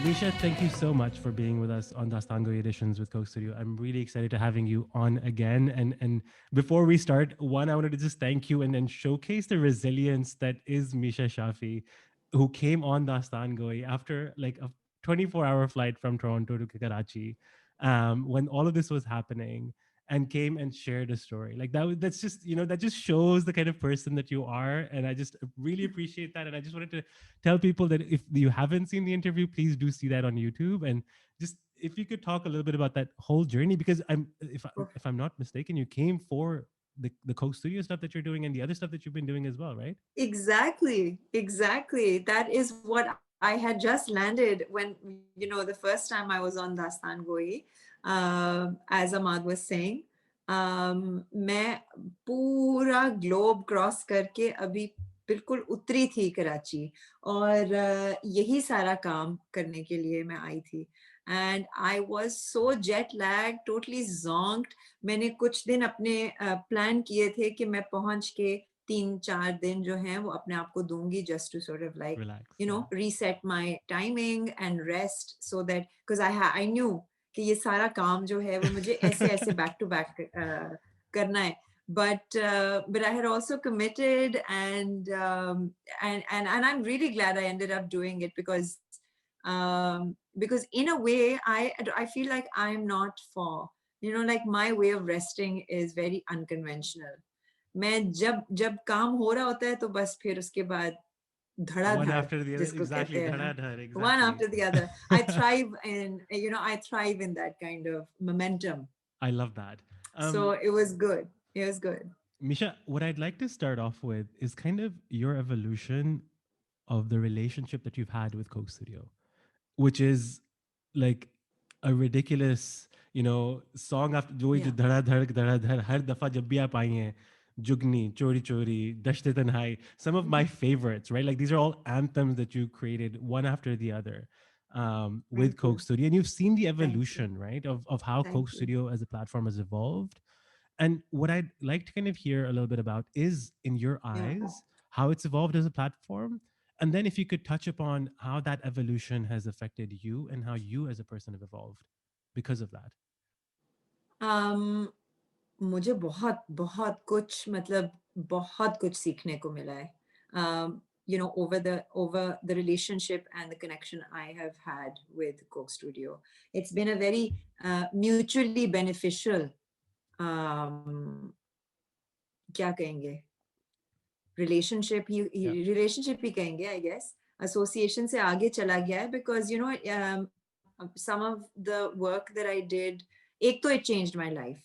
Meesha, thank you so much for being with us on Dastaangoi Editions with Coke Studio. I'm really excited to having you on again. And before we start, one, I wanted to just thank you and then showcase the resilience that is Meesha Shafi, who came on Dastaangoi after like a 24-hour flight from Toronto to Karachi, when all of this was happening, and came and shared a story like that. That's just, that just shows the kind of person that you are, and I just really appreciate that. And I just wanted to tell people that if you haven't seen the interview, please do see that on YouTube. And just if you could talk a little bit about that whole journey, because if I'm not mistaken, you came for the Coke Studio stuff that you're doing and the other stuff that you've been doing as well, right? Exactly, exactly. That is what I had just landed when, the first time I was on Dastaangoi, as Ahmad was saying. मैं पूरा globe cross करके अभी बिल्कुल उतरी थी कराची, और यही सारा काम करने के लिए मैं आई थी. And I was so jet lag, totally zonked. मैंने कुछ दिन अपने प्लान किए थे कि मैं पहुंच के 3-4 दिन जो हैं वो अपने आप को दूंगी, just to sort of like, Relax, yeah. reset my timing and rest, so that because I knew कि ये सारा काम जो है वो मुझे ऐसे ऐसे back to back करना है. But I had also committed, and I'm really glad I ended up doing it, because in a way I feel like I'm not for, like my way of resting is very unconventional. मैं जब जब काम हो रहा होता है तो बस फिर उसके बाद One धड़ाधड़ after the other, जिसको exactly. कहते हैं ना, Dhada dhar, one exactly. after the other. I thrive in that kind of momentum. I love that. So um it was good. It was good. Misha, what I'd like to start off with is kind of your evolution of the relationship that you've had with Coke Studio, which is like a ridiculous, song after जो Yeah. धड़ा धड़ हर दफा जब भी आप आई हैं, जुगनी, चोरी चोरी, दश्त तन्हाई, some of my favorites, right? Like these are all anthems that you created one after the other, with Thank Coke you. Studio, and you've seen the Thank you. evolution, right, of how Thank Coke you. Studio as a platform has evolved. And what I'd like to kind of hear a little bit about is, in your Yeah. eyes, how it's evolved as a platform. And then if you could touch upon how that evolution has affected you and how you as a person have evolved because of that. um मुझे बहुत बहुत कुछ, मतलब बहुत कुछ सीखने को मिला है. Over the relationship and the connection I have had with Coke Studio. It's been a very mutually beneficial, um, क्या कहेंगे, Yeah. रिलेशनशिप ही कहेंगे, I guess. एसोसिएशन से आगे चला गया है, because some of the work that I did, एक तो it changed my life.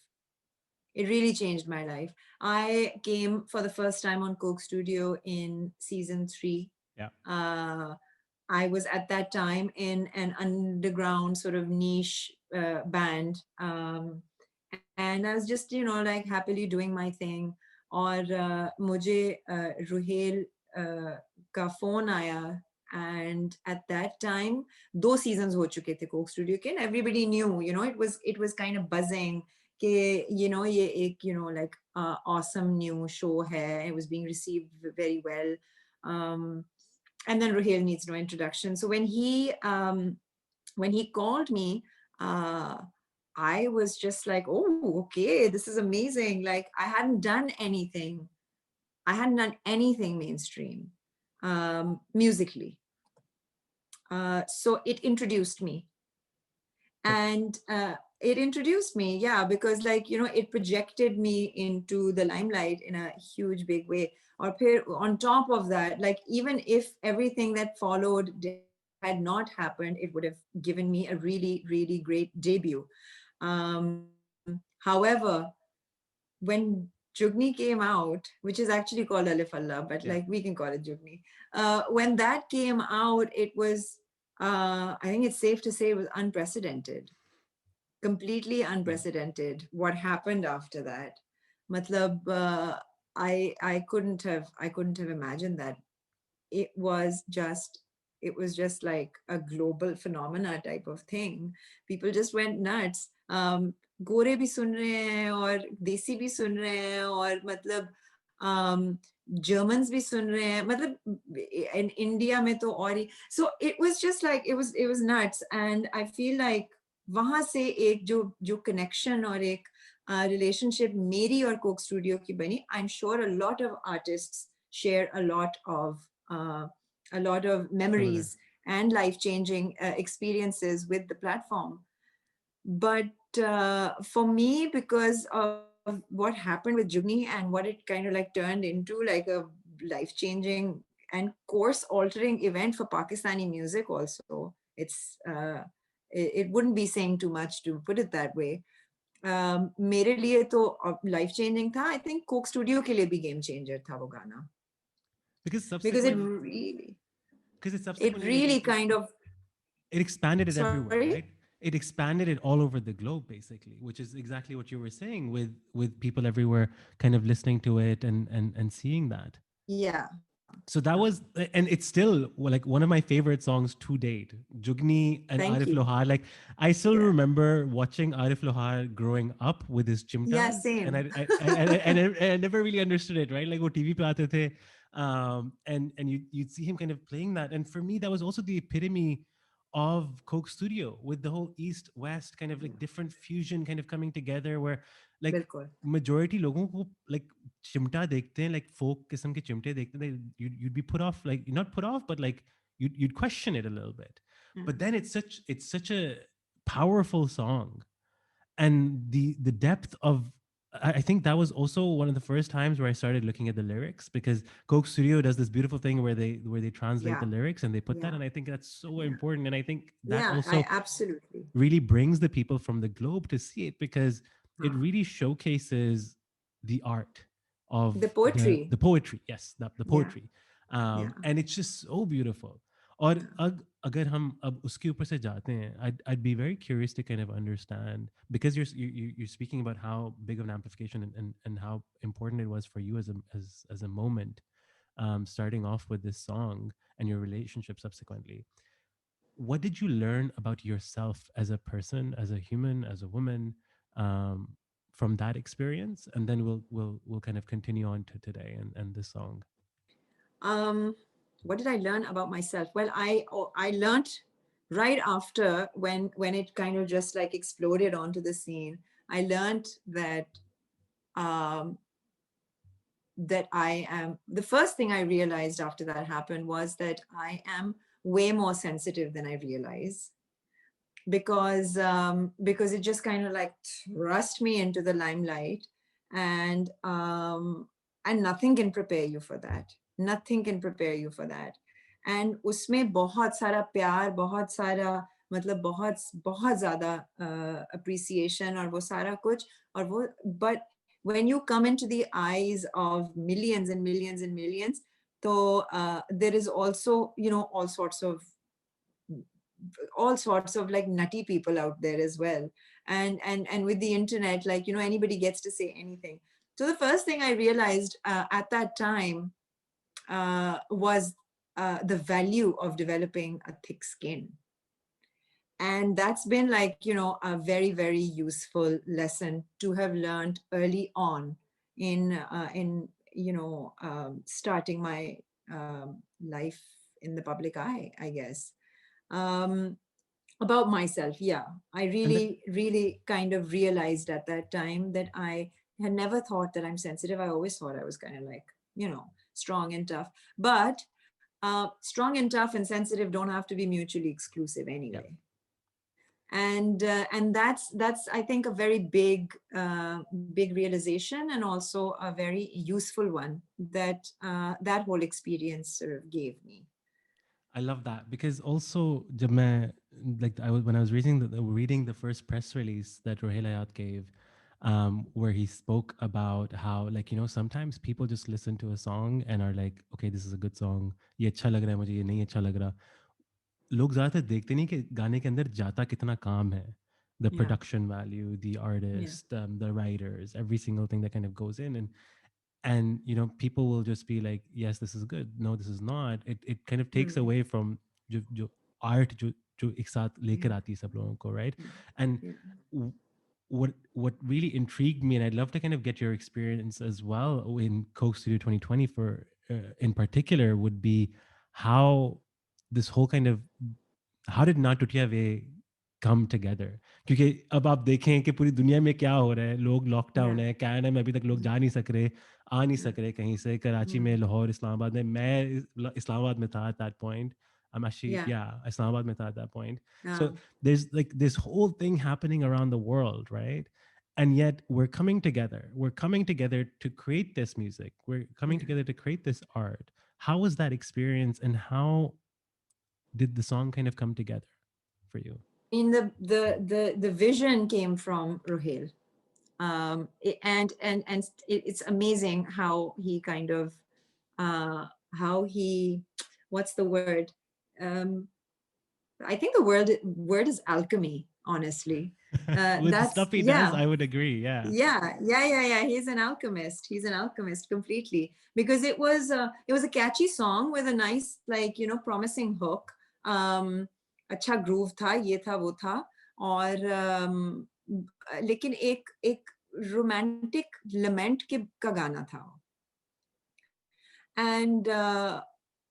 It really changed my life. I came for the first time on Coke Studio in season 3. Yeah. Uh, I was at that time in an underground sort of niche band. And I was just, like happily doing my thing. और मुझे रुहेल का phone आया, and at that time 2 seasons हो चुके थे Coke studio के, and everybody knew, it was kind of buzzing कि ये एक like awesome new show है. It was being received very well. um, and then Ruhail needs no introduction. So when he called me, uh, I was just like, oh, okay, this is amazing. Like I hadn't done anything mainstream, musically. So it introduced me. And it introduced me, yeah, because like, it projected me into the limelight in a huge big way. Or on top of that, like even if everything that followed had not happened, it would have given me a really, really great debut. However, when Jugni came out, which is actually called Alif Allah, but Yeah. like we can call it Jugni. When that came out, it was, I think it's safe to say, it was unprecedented, completely Yeah. unprecedented. What happened after that? Matlab, I couldn't have imagined that. It was just like a global phenomena type of thing. People just went nuts. गोरे भी सुन रहे हैं और देसी भी सुन रहे हैं, और मतलब जर्मन्स भी सुन रहे हैं मतलब in India में तो और ही so it was just like it was nuts and I feel like वहां से एक जो connection और एक relationship मेरी और Coke Studio की बनी I'm sure a lot of artists share a lot of Similar. memories and life-changing experiences with the platform but for me because of what happened with Jugni and what it kind of like turned into like a life changing and course altering event for Pakistani music also it wouldn't be saying too much to put it that way मेरे लिए तो life changing था I think Coke Studio के लिए भी game changer था वो गाना Because because it subsequently, really because it it subsequently like really kind of it expanded it sorry everywhere, right? It expanded it all over the globe, basically, which is exactly what you were saying, with people everywhere kind of listening to it and seeing that. yeah So that was, and it's still like one of my favorite songs to date, Jugni and thank Arif you Lohar. Like I still yeah remember watching Arif Lohar growing up with his yeah chimtas, and same I never really understood it, right? Like what TV pe aate the, and you'd see him kind of playing that, and for me that was also the epitome of Coke Studio, with the whole East West kind of like different fusion kind of coming together, where like बिल्कुल majority लोगों को like चिमटा देखते हैं, like folk किस्म के चिमटे देखते हैं, you'd be put off, like not put off, but like you'd question it a little bit. But then it's such a powerful song, and the depth of, I think that was also one of the first times where I started looking at the lyrics, because Coke Studio does this beautiful thing where they translate yeah the lyrics and they put that, yeah and I think that's so yeah important, and I think that yeah I also absolutely really brings the people from the globe to see it, because it huh. really showcases the art of The the poetry poetry. Yes, the yeah poetry, yeah and it's just so beautiful. और अगर हम अब उसके ऊपर से जाते हैं, I'd be very curious to kind of understand, because you're speaking about how big of an amplification, and how important it was for you as a moment, starting off with this song and your relationship subsequently. What did you learn about yourself as a person, as a human, as a woman, um, from that experience? And then we'll kind of continue on to today and this song. um what did I learn about myself well I learned right after when it kind of just like exploded onto the scene I learned um that I am the first thing I realized after that happened was that I am way more sensitive than I realize because it just kind of like thrust me into the limelight and and nothing can prepare you for that nothing can prepare you for that and उसमें बहुत सारा प्यार बहुत सारा मतलब बहुत बहुत ज़्यादा appreciation और वो सारा कुछ और वो but when you come into the eyes of millions and millions and millions so there is also all sorts of like nutty people out there as well and with the internet like anybody gets to say anything so the first thing I realized at that time was the value of developing a thick skin and that's been like a very very useful lesson to have learned early on in starting my life in the public eye I guess um, about myself yeah I And that, really really kind of realized at that time that I had never thought that I'm sensitive I always thought I was kind of like strong and tough but strong and tough and sensitive don't have to be mutually exclusive yeah, anyway and that's I think a very big realization and also a very useful one that that whole experience sort of gave me I love that, because also जब मैं, like I was when I was reading the first press release that Rohel Hayat gave, where he spoke about how, like, sometimes people just listen to a song and are like, okay, this is a good song, ये अच्छा लग रहा है मुझे, ये नहीं अच्छा लग रहा. लोग ज़्यादातर देखते नहीं कि गाने के अंदर जाता कितना काम है. The yeah production value, the yeah artist, the writers, every single thing that kind of goes in, and people will just be like, yes, this is good, no, this is not. It kind of takes mm, away from जो art जो जो एक साथ लेकर yeah आती है सब लोगों को, right? yeah And yeah what really intrigued me, and I'd love to kind of get your experience as well in Coke Studio 2020 for in particular, would be how this whole kind of how did ना टूटिया वे come together? क्योंकि अब आप देखें कि पूरी दुनिया में क्या हो रहा है, लोग लॉकडाउन Yeah. है, कनाडा में अभी तक लोग जा नहीं सक रहे, आ नहीं Yeah. सक रहे कहीं से, कराची में, Mm. लाहौर, इस्लामाबाद में, मैं इस्लामाबाद में था at that point. I'm actually, Yeah. yeah, Islamabad mein tha at that point. So Uh, there's like this whole thing happening around the world, right? And yet we're coming together. We're coming together to create this music. We're coming yeah. together to create this art. How was that experience, and how did the song kind of come together for you? In the vision came from Rohel. It's amazing how he kind of how he what's the word um, I think the word is alchemy, honestly. With the That's stuff he does, yeah. I would agree. Yeah. Yeah. He's an alchemist. He's an alchemist completely, because it was a catchy song with a nice, like, promising hook. अच्छा groove था, ये था, वो था, और लेकिन एक romantic lament का गाना था, and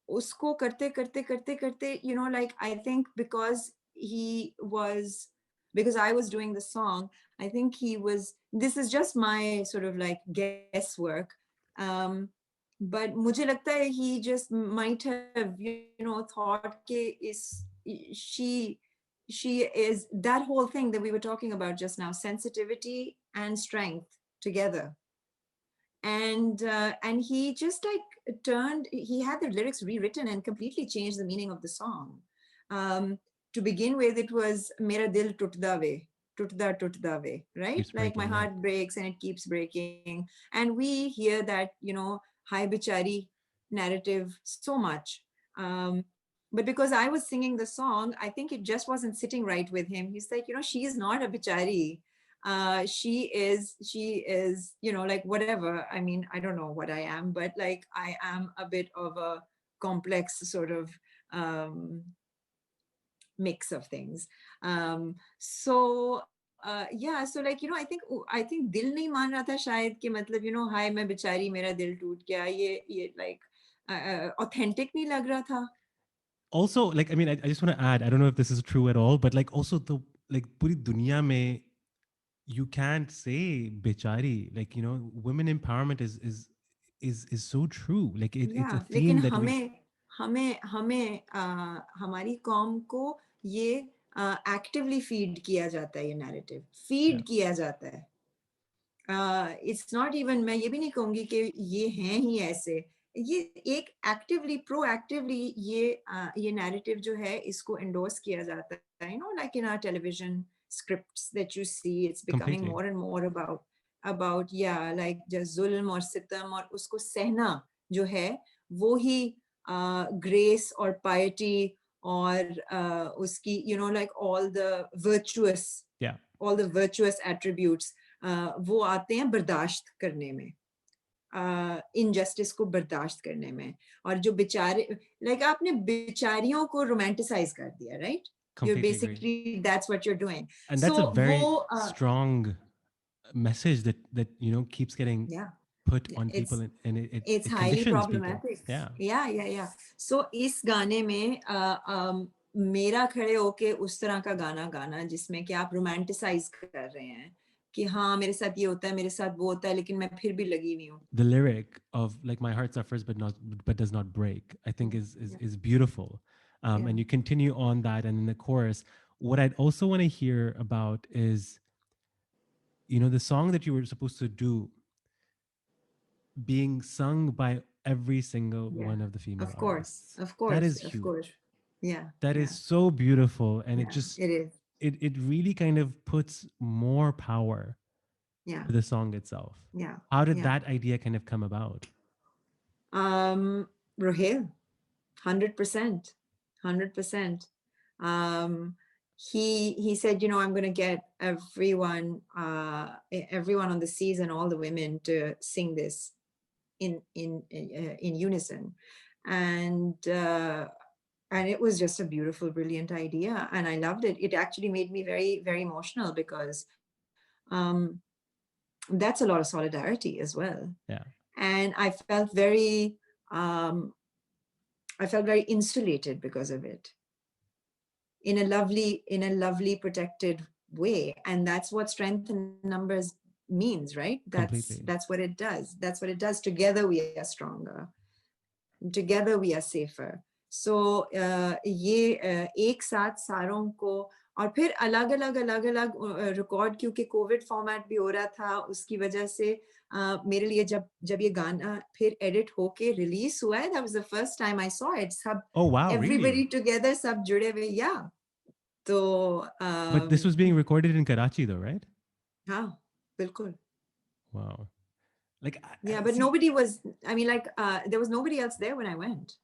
usko karte, like, I think because I was doing the song, I think this is just my sort of like guesswork. um but mujhe lagta hai he just might have, thought ke she she is that whole thing that we were talking about just now, sensitivity and strength together. And he just like he had the lyrics rewritten and completely changed the meaning of the song. um to begin with, it was mera dil tutda ve, right? Keeps Like, my breaking. Yeah. heart breaks and it keeps breaking, and we hear that, hi bichari narrative so much. But because I was singing the song, I think it just wasn't sitting right with him. He's like, she's not a bichari. She is, like, whatever. I mean, I don't know what I am, but like, I am a bit of a complex sort of um mix of things. Yeah, so, like, I think dil nahi मान रहा था शायद, कि मतलब, हाय मैं बेचारी, मेरा दिल टूट गया, ये like authentic नहीं लग रहा था. Also, like, I mean, I just want to add, I don't know if this is true at all, but like, also the like, puri dunya mein, you can't say bichari. Like, women empowerment is so true. Like, it's a Yeah, लेकिन theme that we हमें हमें हमें हमारी com को ये actively feed किया जाता है, ये नैरेटिव yeah, फीड किया जाता है. इट्स नॉट इवन, मैं ये भी नहीं कहूंगी कि ये हैं ही ऐसे. ये एक एक्टिवली, प्रोएक्टिवली ये नैरेटिव जो है, इसको एंडोर्स किया जाता है, like in our television scripts that you see. It's becoming completely more and more about yeah, like just जुल्म और सितम और उसको सहना जो है, वो ही ग्रेस और पायटी और उसकी, like yeah, all the virtuous attributes वो आते हैं बर्दाश्त करने में, इनजस्टिस को बर्दाश्त करने में. और जो बेचारे, लाइक, आपने बेचारियों को रोमांटिसाइज कर दिया, right? You're completely agree. basically, that's what you're doing. And So that's a वो very strong message that keeps getting yeah, put yeah, on people, and it's it highly conditions people. problematic. Yeah, Yeah. So इस गाने में मेरा खड़े होके उस तरह का गाना गाना जिसमें कि आप रोमांटिसाइज कर रहे हैं कि हाँ, मेरे साथ ये होता है, मेरे साथ वो होता है, लेकिन मैं फिर भी लगी हुई हूँ. the lyric of like, my heart suffers but does not break, I think Yeah, is beautiful. yeah, And you continue on that, and in the chorus, what I'd also want to hear about is, the song that you were supposed to do being sung by every single yeah. one of the female Of course, artists. of That course, is of huge. course. Yeah, That is yeah, so beautiful, and it yeah. just It is. it really kind of puts more power Yeah, to the song itself. yeah, How did yeah. that idea kind of come about? Rohel, 100%, 100%. Um, he said, I'm going to get everyone on the season, all the women, to sing this in unison, and it was just a beautiful, brilliant idea, and I loved it. It actually made me very, very emotional because um, that's a lot of solidarity as well. Yeah, And um, I felt very insulated because of it, in a lovely protected way. And that's what strength in numbers means, right? That's completely. what it does. That's what it does. Together we are stronger. Together we are safer. So ये एक साथ सारों को, और फिर अलग अलग record, क्योंकि कोविड फॉर्मेट भी हो रहा था, उसकी वजह से मेरे लिए जब जब ये गाना फिर एडिट होके रिलीज हुआ है, that was the first time I saw it. सब Oh wow, everybody really? together, सब जुड़े हुए, yeah. तो But this was being recorded in Karachi, though, right? हाँ, बिल्कुल. Wow. Like, Yeah, but see, nobody was, I mean, like, there was nobody else there when I went.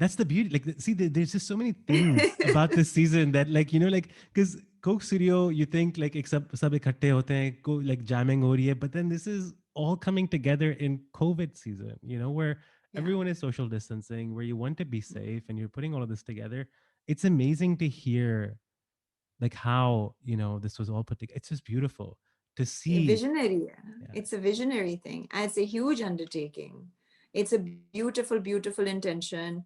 that's the beauty. Like, see, there's just so many things about this season that, like, you know, like, because Coke Studio, you think like ek sab ikhatte hote hain, like jamming ho rahi hai, but then this is all coming together in COVID season, you know, where Yeah. everyone is social distancing, where you want to be safe, and you're putting all of this together. It's amazing to hear, like, how, you know, this was all put together. It's just beautiful to see. Visionary. Yeah, It's a visionary thing, and it's a huge undertaking. It's a beautiful, beautiful intention.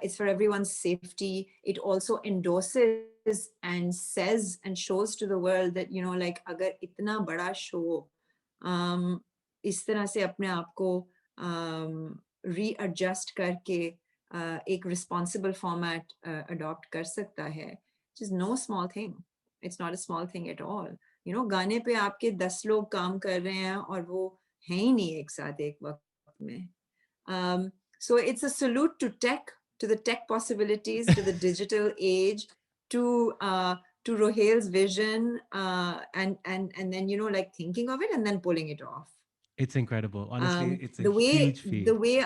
It's for everyone's safety. It also endorses and says and shows to the world that, you know, like, अगर इतना बड़ा show इस तरह से अपने आप को readjust करके एक responsible format adopt कर सकता है, which is no small thing. It's not a small thing at all. You know, गाने पे आपके 10 लोग काम कर रहे हैं और वो हैं ही नहीं एक साथ एक वक्त में. So it's a salute to tech, to the tech possibilities, to the digital age, to Rohel's vision, and then, you know, like, thinking of it and then pulling it off. it's incredible. Honestly, it's a huge The feat. way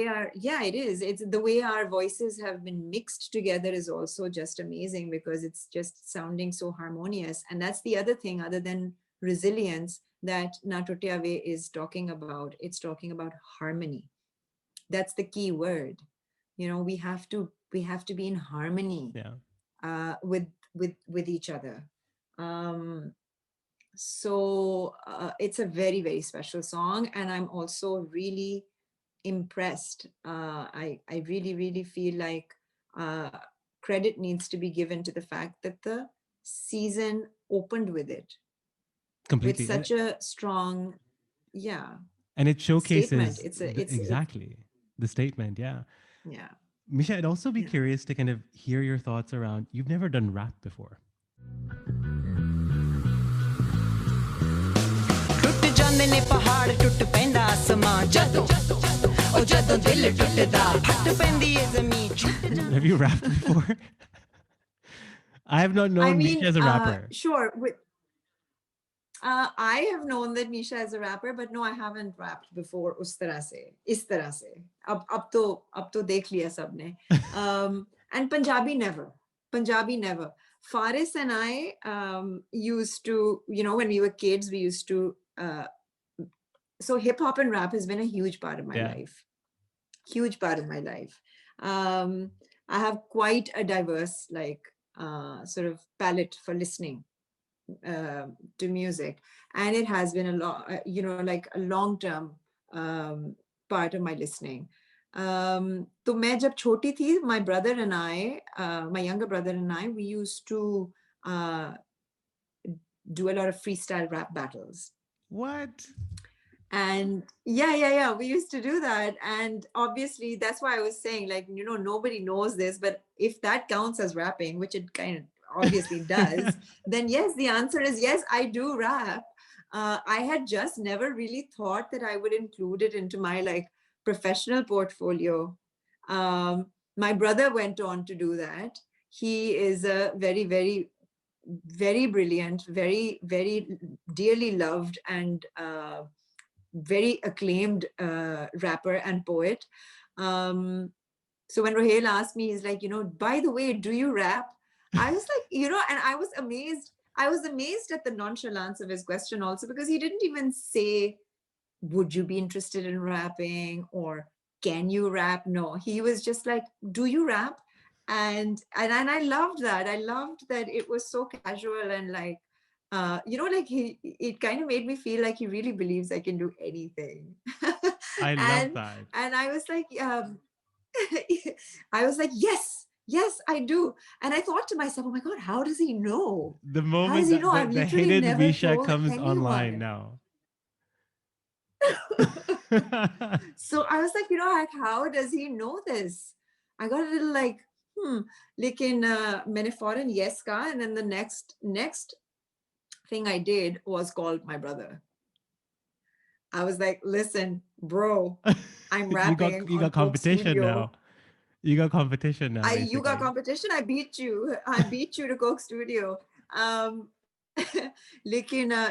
our yeah, it is, it's the way our voices have been mixed together is also just amazing, because it's just sounding so harmonious. And that's the other thing, other than resilience, that Tutteya Ve is talking about. It's talking about harmony. That's the key word. You know, we have to be in harmony Yeah. with each other. um so it's a very, very special song, and I'm also really impressed. I really, really feel like uh, credit needs to be given to the fact that the season opened with it, with Completely. such a strong, yeah, And it statement. showcases It's exactly the statement. Yeah. yeah, Misha, I'd also be yeah. curious to kind of hear your thoughts around, you've never done rap before. ਟੁੱਟ ਜਾਂਦੇ ਨੇ ਪਹਾੜ ਟੁੱਟ ਪੈਂਦਾ ਅਸਮਾਨ ਜਦੋਂ ਉਹ ਜਦੋਂ ਦਿਲ ਟੁੱਟਦਾ ਫਟ ਪੈਂਦੀ ਏ ਜ਼ਮੀਨ Have you rapped before? I have not I known Misha mean, as a rapper. sure. I have known that Meesha is a rapper, but no, I haven't rapped before. उस तरह से, इस तरह से. अब तो देख लिया सबने. And Punjabi never. Punjabi never. Faris and I used to, you know, when we were kids, we used to. So hip hop and rap has been a huge part of my Yeah. life. Huge part of my life. I have quite a diverse, like, sort of palette for listening to music, and it has been a lot, you know, like a long term part of my listening. तो मैं जब छोटी थी, my brother and I, my younger brother and I, we used to do a lot of freestyle rap battles. What? And yeah, we used to do that. And obviously that's why I was saying, like, you know, nobody knows this, but if that counts as rapping, which it kind of obviously does, then yes, the answer is yes, I do rap. I had just never really thought that I would include it into my, like, professional portfolio. My brother went on to do that. He is a very, very, very brilliant, very, very dearly loved, and very acclaimed rapper and poet. So when Rohel asked me, he's like, you know, by the way, do you rap? I was like, you know, and I was amazed. I was amazed at the nonchalance of his question also, because he didn't even say, would you be interested in rapping, or can you rap? No, he was just like, do you rap? And I loved that. I loved that it was so casual, and like, like it kind of made me feel like he really believes I can do anything. I love and that. and I was like, I was like, yes, I do. And I thought to myself, oh my God, how does he know? The How does moment he that know? I've the literally hidden never Meesha told comes online anyone. now. So I was like, like, how does he know this? I got a little like, lekin maine fauran yes ka, and then the next thing I did was called my brother. I was like, listen, bro, I'm rapping You got on Coke competition now. Studio. You got competition now, You got basically. competition. I beat you. I beat you to Coke Studio. Um,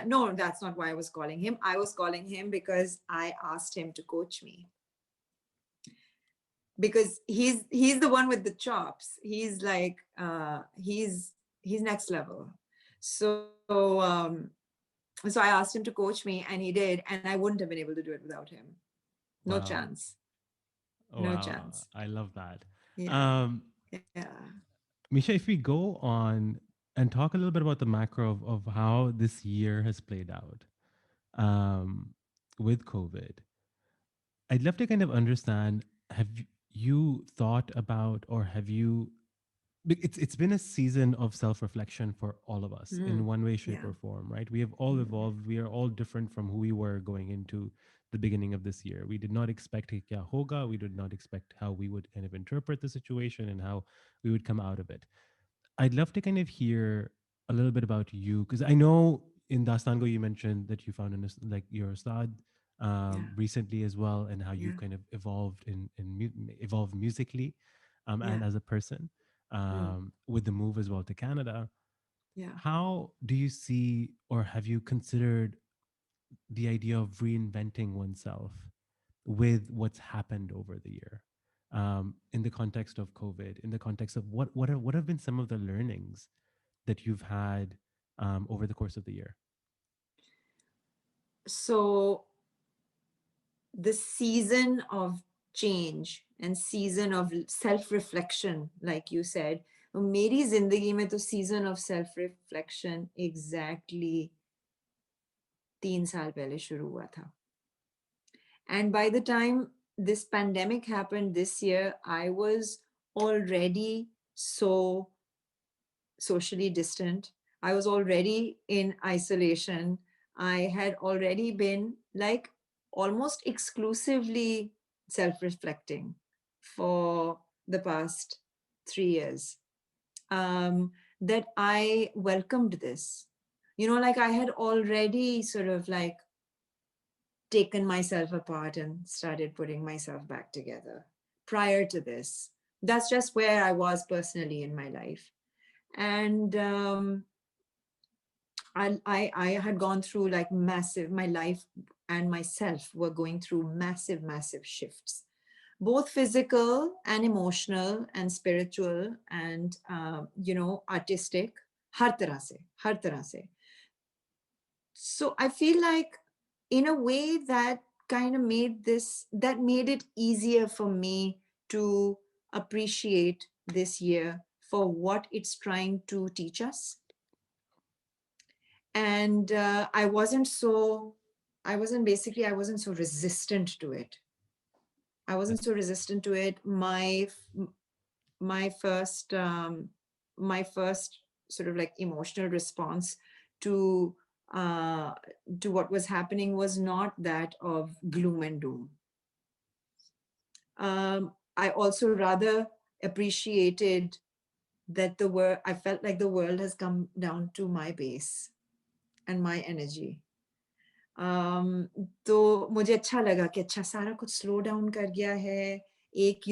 no, that's not why I was calling him. I was calling him because I asked him to coach me, because he's the one with the chops. He's like he's next level. So I asked him to coach me, and he did, and I wouldn't have been able to do it without him. No Wow. chance. No Wow. chance. I love that. Yeah. Um, Yeah. Misha, if we go on and talk a little bit about the macro of how this year has played out with COVID, I'd love to kind of understand, have you thought about, or have you, it's been a season of self-reflection for all of us in Mm. one way, shape, Yeah. or form, right? We have all Mm. evolved. We are all different from who we were going into the beginning of this year. We did not expect kya hoga. We did not expect how we would kind of interpret the situation and how we would come out of it. I'd love to kind of hear a little bit about you, because I know in Dastango you mentioned that you found like your Ustad Yeah. recently as well, and how Yeah. you've kind of evolved evolved musically and Yeah. as a person Mm. with the move as well to Canada. Yeah. How do you see, or have you considered the idea of reinventing oneself with what's happened over the year, in the context of COVID, in the context of what have been some of the learnings that you've had over the course of the year? So the season of change and season of self-reflection, like you said, मेरी जिंदगी में तो season of self-reflection exactly 3 साल पहले शुरू हुआ था. And by the time this pandemic happened this year, I was already so socially distant. I was already in isolation. I had already been like almost exclusively self reflecting for the past 3 years. That I welcomed this. Like I had already sort of like taken myself apart and started putting myself back together prior to this. That's just where I was personally in my life. And I had gone through like massive, my life and myself were going through massive shifts, both physical and emotional and spiritual and artistic, har tarah se. So I feel like in a way that kind of made it easier for me to appreciate this year for what it's trying to teach us. And I wasn't so resistant to it. I wasn't so resistant to it. My first sort of like emotional response to uh, what was happening was not that of gloom and doom. I also rather appreciated that I felt like the world has come down to my base and my energy. तो मुझे अच्छा लगा कि अच्छा सारा कुछ slow down कर गया है. एक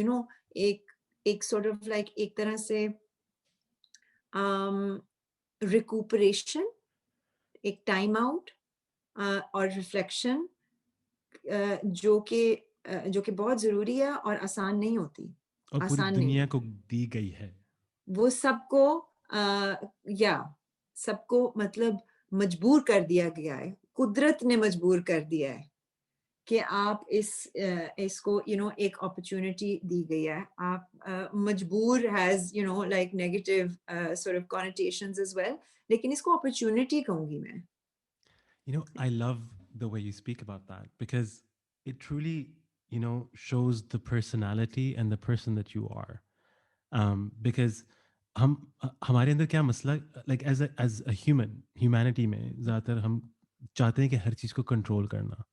एक sort of like एक तरह से recuperation, एक टाइम आउट और रिफ्लेक्शन जो कि बहुत जरूरी है और आसान नहीं होती. और पूरी आसान नहीं दुनिया को होती दी गई है. वो सबको या सबको मतलब मजबूर कर दिया गया है. कुदरत ने मजबूर कर दिया है कि आप इसको एक अपॉर्चुनिटी दी गई है. आप मजबूर has like negative sort of connotations as well, लेकिन इसको अपॉर्चुनिटी कहूंगी मैं. I love the way you speak about that because it truly, shows the personality and the person that you are. Because हमारे अंदर क्या मसला, like as a humanity में ज़्यादातर हम चाहते हैं कि हर चीज़ को control करना.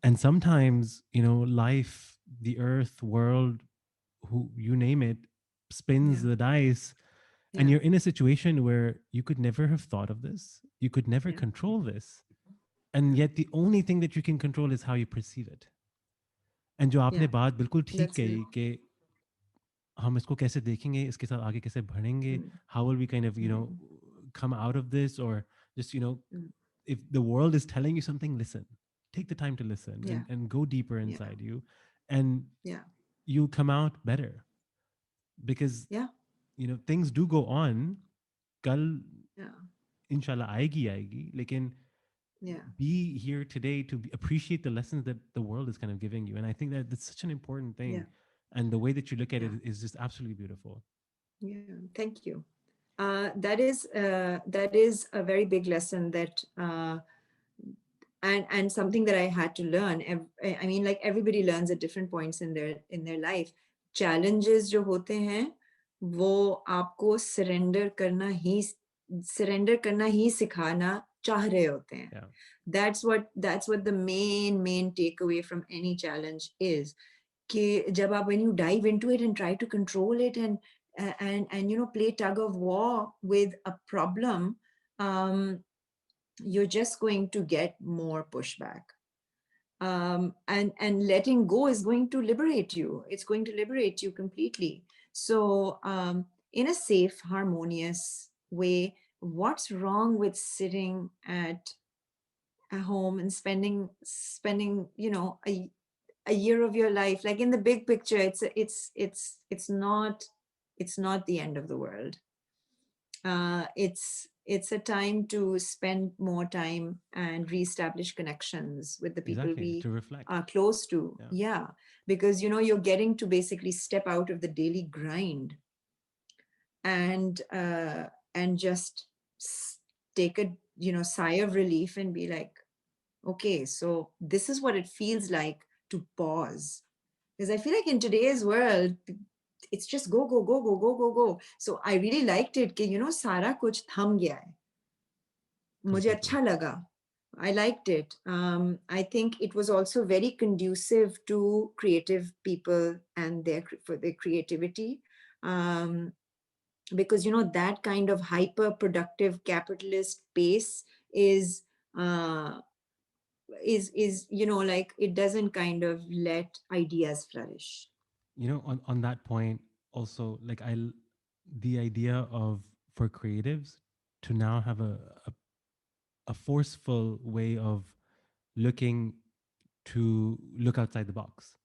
And sometimes, life, the earth, world, who you name it, spins Yeah, the dice, and yeah, you're in a situation where you could never have thought of this. You could never yeah, control this. And yeah, yet the only thing that you can control is how you perceive it. And जो आपने yeah. बात बिल्कुल ठीक That's कही कि हम इसको कैसे देखेंगे, इसके साथ आगे कैसे बढ़ेंगे, mm, how will we kind of, mm, come out of this, or just, mm. if the world is telling you something, listen. Take the time to listen Yeah, and go deeper yeah, inside you, and yeah, you come out better because, yeah, things do go on. Kal yeah, inshallah aayegi, lekin yeah, be here today to appreciate the lessons that the world is kind of giving you. And I think that that's such an important yeah, thing. And the way that you look at yeah, it is just absolutely beautiful. yeah. Thank you. That is a very big lesson that and something that I had to learn. I mean, like everybody learns at different points in their life. Challenges जो होते हैं वो आपको surrender करना ही सिखाना चाह रहे होते हैं. Yeah. That's what the main takeaway from any challenge is. कि जब आप when you dive into it and try to control it and play tug of war with a problem, you're just going to get more pushback. And letting go is going to liberate you. It's going to liberate you completely. So in a safe, harmonious way, what's wrong with sitting at home and spending a year of your life? Like in the big picture, it's not the end of the world. It's a time to spend more time and reestablish connections with the people Exactly. we To reflect. are close to. Yeah. Yeah, because you're getting to basically step out of the daily grind and just take a sigh of relief and be like, okay, so this is what it feels like to pause. Because I feel like in today's world, it's just go, go, go, go, go, go, go. So I really liked it कि सारा कुछ थम गया है. मुझे Completely. अच्छा लगा. I liked it. I think it was also very conducive to creative people and for their creativity. Because that kind of hyper productive capitalist pace is like it doesn't kind of let ideas flourish. On that point, also, like the idea of for creatives to now have a forceful way of looking to look outside the box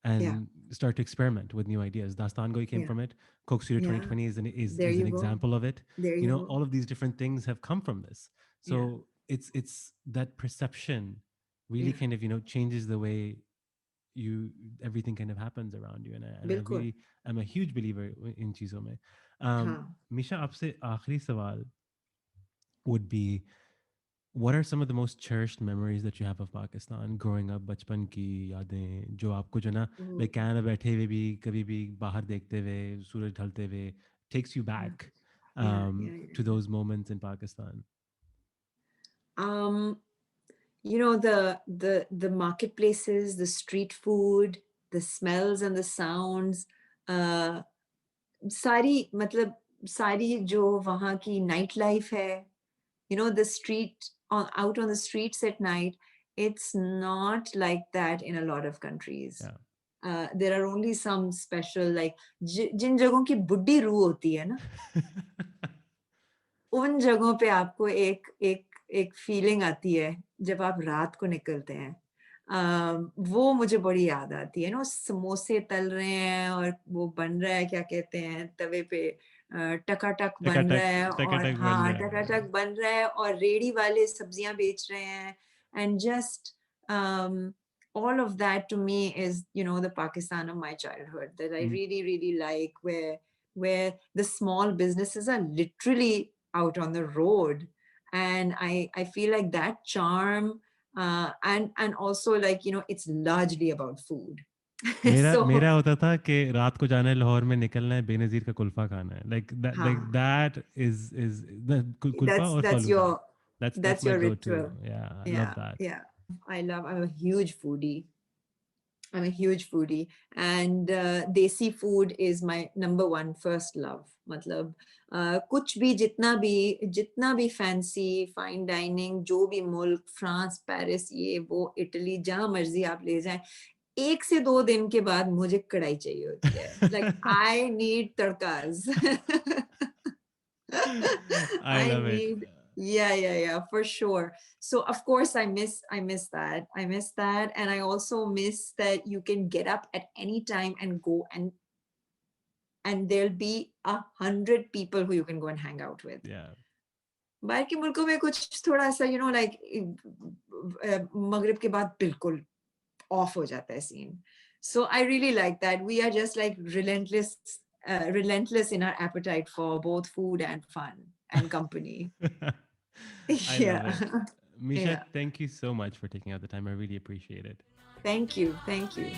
Yeah, and start to experiment with new ideas. Dastaangoi came yeah, from it. Coke Studio yeah. 2020 There is an you go. example of it. There you go. All of these different things have come from this. Yeah, So it's that perception really yeah. kind of changes the way you everything kind of happens around you. And I बिल्कुल. really am a huge believer in चीज़ों में. Meesha, आपसे आखिरी सवाल would be, what are some of the most cherished memories that you have of Pakistan growing up? बचपन की यादें जो आपको जो ना हाँ. like कैनेडा बैठे हुए भी कभी भी बाहर देखते हुए सूरज ढलते हुए takes you Yeah, back yeah, yeah, yeah, to yeah. those moments in Pakistan. The marketplaces, the street food, the smells and the sounds, सारी मतलब सारी जो वहाँ की night life है, the street out on the streets at night, it's not like that in a lot of countries. Yeah. There are only some special like जिन जगहों की बुड्ढी रूह होती है ना, उन जगहों पे आपको एक एक एक फीलिंग आती है जब आप रात को निकलते हैं. वो मुझे बड़ी याद आती है ना, समोसे तल रहे हैं और वो बन रहा है, क्या कहते हैं, तवे पे टकाटक बन रहा है, और टकाटक बन हाँ रहा है. टकाटक बन रहा है और रेडी वाले सब्जियां बेच रहे हैं, and just all of that to me is, the Pakistan of my childhood that I Mm. really, really like, where the small businesses are literally out on the road. And I feel like that charm, and also, like, it's largely about food. मेरा So मेरा होता था कि रात को जाना है लाहौर में, निकलना है बेनज़ीर का कुल्फ़ा खाना है, like हाँ, that is the kulfa that's और that's falooda, your that's that's my your go-to. ritual. Yeah, I love Yeah, that. yeah. I'm a huge foodie. I'm a huge foodie, and desi food is my number one first love. मतलब कुछ भी, जितना भी fancy fine dining, जो भी मुल्क, France, Paris, ये वो, इटली, जहाँ मर्जी आप ले जाएं, 1 से 2 दिन के बाद मुझे कढ़ाई चाहिए होती है. Like, I need tadkas. I I love it. need, yeah, for sure. So of course I miss that. I miss that. And I also miss that you can get up at any time and go, and there'll be 100 people who you can go and hang out with. Yeah. बाहर के मुल्कों में कुछ थोड़ा सा, like, मगरिब के बाद बिल्कुल off हो जाता है scene. So I really like that. We are just like relentless in our appetite for both food and fun and company. I love Yeah. it. Misha, Yeah. thank you so much for taking out the time. I really appreciate it. Thank you. Thank you.